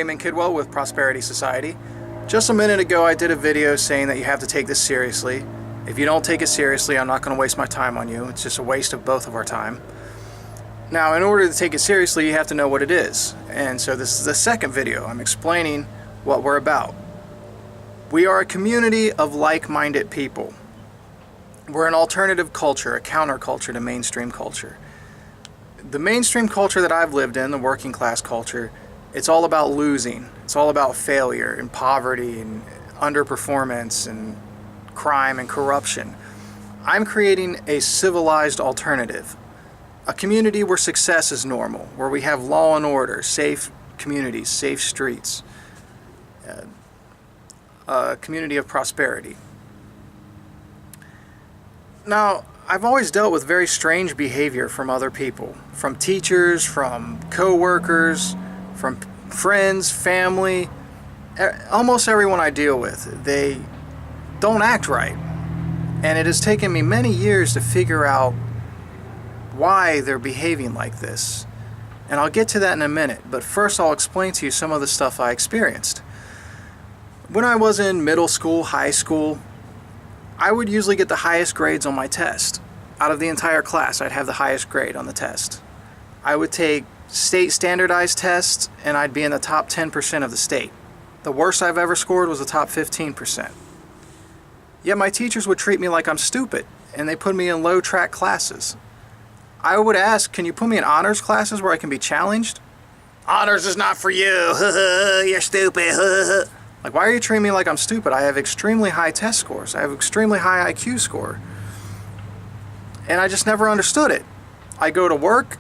Raymond Kidwell with Prosperity Society. Just a minute ago I did a video saying that you have to take this seriously. If you don't take it seriously, I'm not going to waste my time on you. It's just a waste of both of our time. Now, in order to take it seriously, you have to know what it is. And so this is the second video. I'm explaining what we're about. We are a community of like-minded people. We're an alternative culture, a counterculture to mainstream culture. The mainstream culture that I've lived in, the working class culture, it's all about losing. It's all about failure and poverty and underperformance and crime and corruption. I'm creating a civilized alternative. A community where success is normal, where we have law and order, safe communities, safe streets, a community of prosperity. Now, I've always dealt with very strange behavior from other people, from teachers, from co-workers, from friends, family. Almost everyone I deal with, they don't act right. And it has taken me many years to figure out why they're behaving like this. And I'll get to that in a minute, but first I'll explain to you some of the stuff I experienced. When I was in middle school, high school, I would usually get the highest grades on my test. Out of the entire class, I'd have the highest grade on the test. I would take state standardized tests, and I'd be in the top 10% of the state. The worst I've ever scored was the top 15%. Yet my teachers would treat me like I'm stupid, and they put me in low track classes. I would ask, can you put me in honors classes where I can be challenged? Honors is not for you, you're stupid. Like, why are you treating me like I'm stupid? I have extremely high test scores. I have extremely high IQ score. And I just never understood it. I go to work.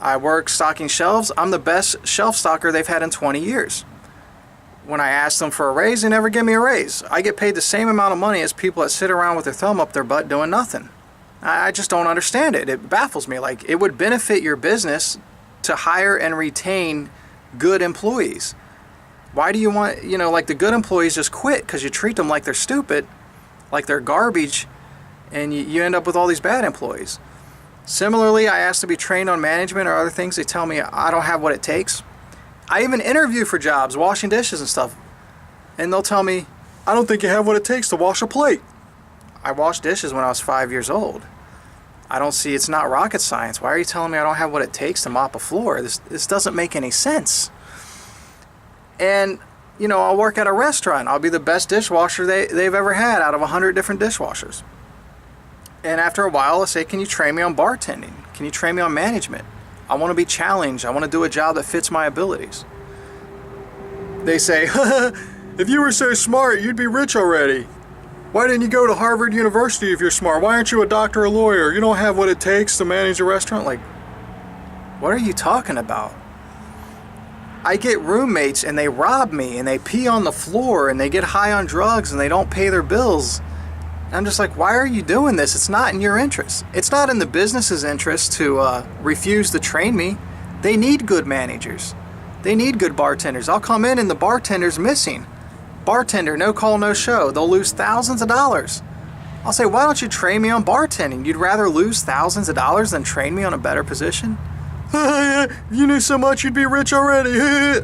I work stocking shelves. I'm the best shelf stocker they've had in 20 years. When I ask them for a raise, they never give me a raise. I get paid the same amount of money as people that sit around with their thumb up their butt doing nothing. I just don't understand it. It baffles me. Like, it would benefit your business to hire and retain good employees. Why do you want, like the good employees just quit because you treat them like they're stupid, like they're garbage, and you end up with all these bad employees. Similarly, I ask to be trained on management or other things. They tell me I don't have what it takes. I even interview for jobs, washing dishes and stuff, and they'll tell me, I don't think you have what it takes to wash a plate. I washed dishes when I was 5 years old. I don't see, it's not rocket science. Why are you telling me I don't have what it takes to mop a floor? This doesn't make any sense. And, I'll work at a restaurant. I'll be the best dishwasher they've ever had out of 100 different dishwashers. And after a while, I'll say, can you train me on bartending? Can you train me on management? I want to be challenged. I want to do a job that fits my abilities. They say, if you were so smart, you'd be rich already. Why didn't you go to Harvard University if you're smart? Why aren't you a doctor or lawyer? You don't have what it takes to manage a restaurant? Like, what are you talking about? I get roommates and they rob me and they pee on the floor and they get high on drugs and they don't pay their bills. And I'm just like, why are you doing this? It's not in your interest. It's not in the business's interest to refuse to train me. They need good managers. They need good bartenders. I'll come in and the bartender's missing. Bartender, no call, no show. They'll lose thousands of dollars. I'll say, why don't you train me on bartending? You'd rather lose thousands of dollars than train me on a better position? You knew so much, you'd be rich already.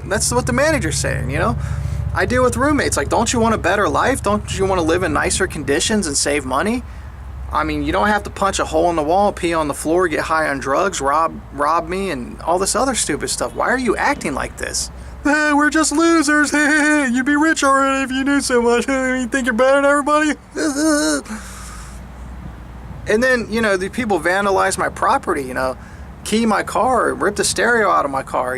That's what the manager's saying, I deal with roommates. Like, don't you want a better life? Don't you want to live in nicer conditions and save money? I mean, you don't have to punch a hole in the wall, pee on the floor, get high on drugs, rob me, and all this other stupid stuff. Why are you acting like this? We're just losers. You'd be rich already if you knew so much. You think you're better than everybody? And then, the people vandalize my property, key my car, rip the stereo out of my car,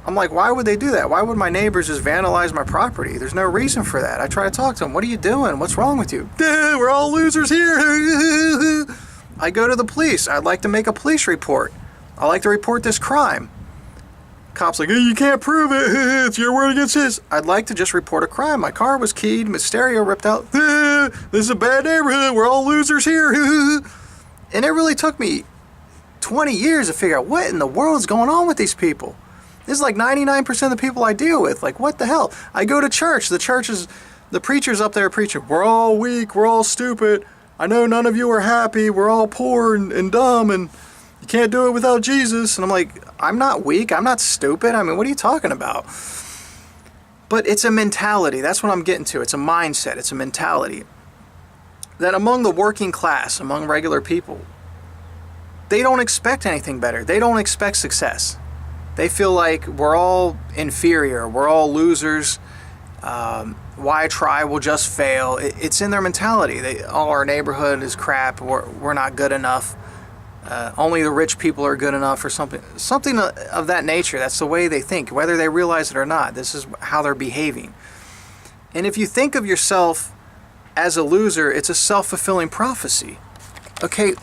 I'm like, why would they do that? Why would my neighbors just vandalize my property? There's no reason for that. I try to talk to them. What are you doing? What's wrong with you? We're all losers here. I go to the police. I'd like to make a police report. I like to report this crime. Cop's like, hey, you can't prove it. It's your word against his. I'd like to just report a crime. My car was keyed, my stereo ripped out. This is a bad neighborhood. We're all losers here. And it really took me 20 years to figure out what in the world is going on with these people. This is like 99% of the people I deal with. Like, what the hell? I go to church. The preacher's up there preaching, we're all weak, we're all stupid. I know none of you are happy. We're all poor and dumb. And You can't do it without Jesus. And I'm like, I'm not weak. I'm not stupid. I mean, what are you talking about? But it's a mentality. That's what I'm getting to. It's a mindset. It's a mentality. That among the working class, among regular people, they don't expect anything better. They don't expect success. They feel like we're all inferior. We're all losers. Why try? We'll just fail. It's in their mentality. Our neighborhood is crap. We're not good enough. Only the rich people are good enough, or something of that nature. That's the way they think, whether they realize it or not. This is how they're behaving. And if you think of yourself as a loser, it's a self-fulfilling prophecy. Okay,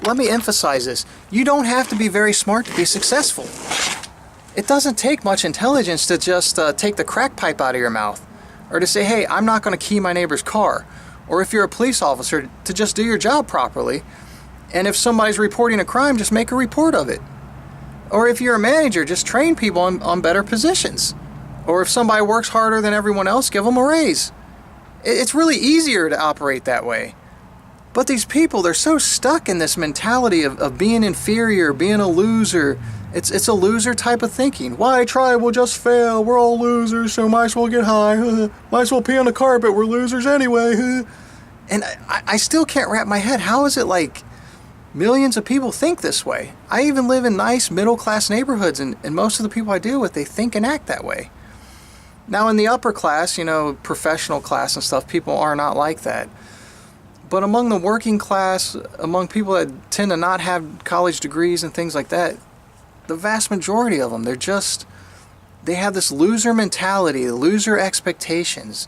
let me emphasize this. You don't have to be very smart to be successful. It doesn't take much intelligence to just take the crack pipe out of your mouth, or to say, hey, I'm not going to key my neighbor's car. Or if you're a police officer, to just do your job properly. And if somebody's reporting a crime, just make a report of it. Or if you're a manager, just train people on better positions. Or if somebody works harder than everyone else, give them a raise. It's really easier to operate that way. But these people, they're so stuck in this mentality of being inferior, being a loser. It's a loser type of thinking. Why try? We'll just fail. We're all losers, so might as well get high. Might as well pee on the carpet. We're losers anyway. And I still can't wrap my head. How is it like millions of people think this way? I even live in nice middle-class neighborhoods, and most of the people I deal with, they think and act that way. Now, in the upper class, professional class and stuff, people are not like that. But among the working class, among people that tend to not have college degrees and things like that, the vast majority of them, they have this loser mentality, loser expectations.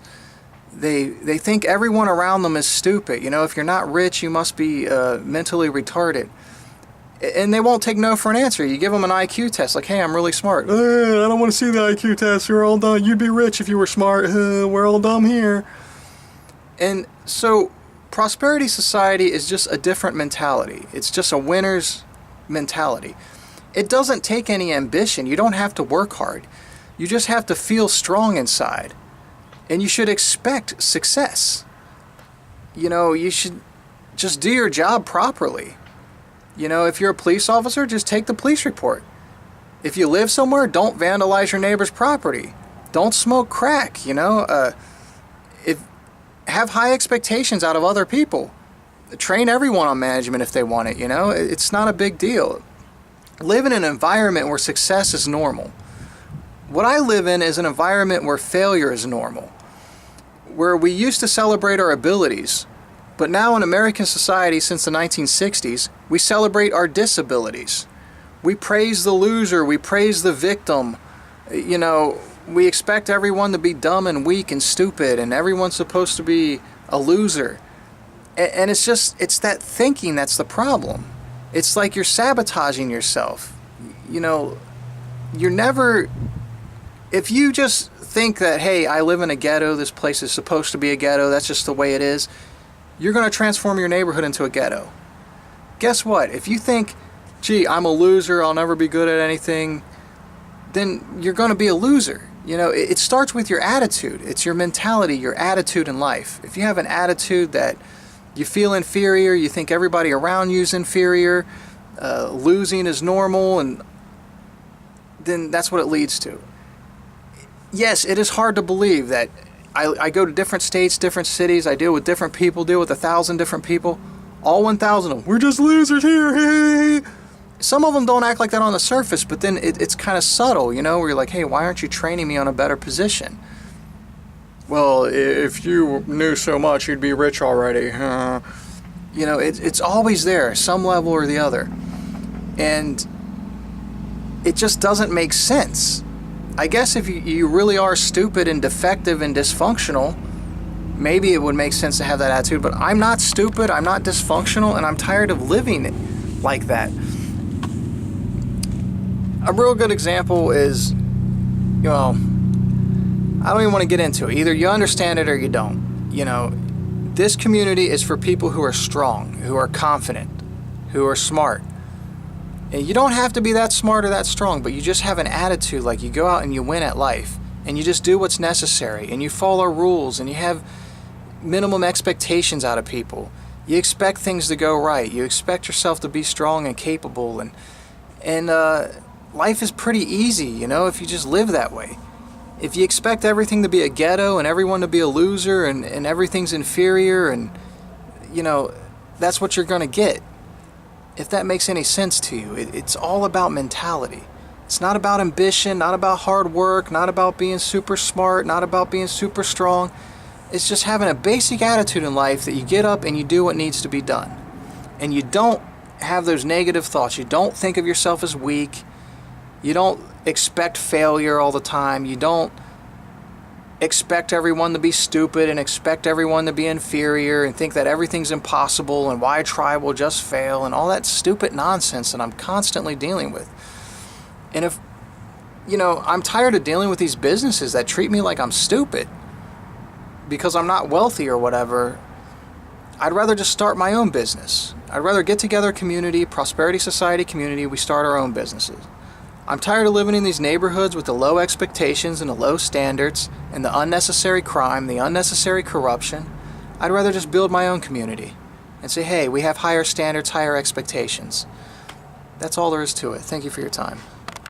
They think everyone around them is stupid. If you're not rich, you must be mentally retarded. And they won't take no for an answer. You give them an IQ test, like, hey, I'm really smart. I don't want to see the IQ test. You're all dumb. You'd be rich if you were smart. We're all dumb here. And so prosperity society is just a different mentality. It's just a winner's mentality. It doesn't take any ambition. You don't have to work hard. You just have to feel strong inside. And you should expect success. You should just do your job properly. If you're a police officer, just take the police report. If you live somewhere, don't vandalize your neighbor's property. Don't smoke crack, have high expectations out of other people. Train everyone on management if they want it, It's not a big deal. Live in an environment where success is normal. What I live in is an environment where failure is normal. Where we used to celebrate our abilities, but now in American society since the 1960s, we celebrate our disabilities. We praise the loser, we praise the victim. We expect everyone to be dumb and weak and stupid, and everyone's supposed to be a loser. And it's that thinking that's the problem. It's like you're sabotaging yourself. If you just think that, hey, I live in a ghetto, this place is supposed to be a ghetto, that's just the way it is, you're going to transform your neighborhood into a ghetto. Guess what? If you think, gee, I'm a loser, I'll never be good at anything, then you're going to be a loser. It starts with your attitude. It's your mentality, your attitude in life. If you have an attitude that you feel inferior, you think everybody around you is inferior, losing is normal, and then that's what it leads to. Yes, it is hard to believe that I go to different states, different cities, I deal with different people, deal with 1,000 different people, all 1,000 of them. We're just losers here. Some of them don't act like that on the surface, but then it's kind of subtle, where you're like, hey, why aren't you training me on a better position? Well, if you knew so much, you'd be rich already. It's always there, some level or the other. And it just doesn't make sense. I guess if you really are stupid and defective and dysfunctional, maybe it would make sense to have that attitude. But I'm not stupid, I'm not dysfunctional, and I'm tired of living like that. A real good example is, I don't even want to get into it. Either you understand it or you don't. This community is for people who are strong, who are confident, who are smart. And you don't have to be that smart or that strong, but you just have an attitude like you go out and you win at life. And you just do what's necessary. And you follow rules. And you have minimum expectations out of people. You expect things to go right. You expect yourself to be strong and capable, and life is pretty easy, you know, if you just live that way. If you expect everything to be a ghetto and everyone to be a loser and everything's inferior, and you know, that's what you're going to get. If that makes any sense to you, it's all about mentality. It's not about ambition, not about hard work, not about being super smart, not about being super strong. It's just having a basic attitude in life that you get up and you do what needs to be done. And you don't have those negative thoughts. You don't think of yourself as weak. You don't expect failure all the time. You don't expect everyone to be stupid and expect everyone to be inferior and think that everything's impossible and why try will just fail and all that stupid nonsense that I'm constantly dealing with. And if, you know, I'm tired of dealing with these businesses that treat me like I'm stupid because I'm not wealthy or whatever. I'd rather just start my own business. I'd rather get together a community, Prosperity Society community, we start our own businesses. I'm tired of living in these neighborhoods with the low expectations and the low standards and the unnecessary crime, the unnecessary corruption. I'd rather just build my own community and say, hey, we have higher standards, higher expectations. That's all there is to it. Thank you for your time.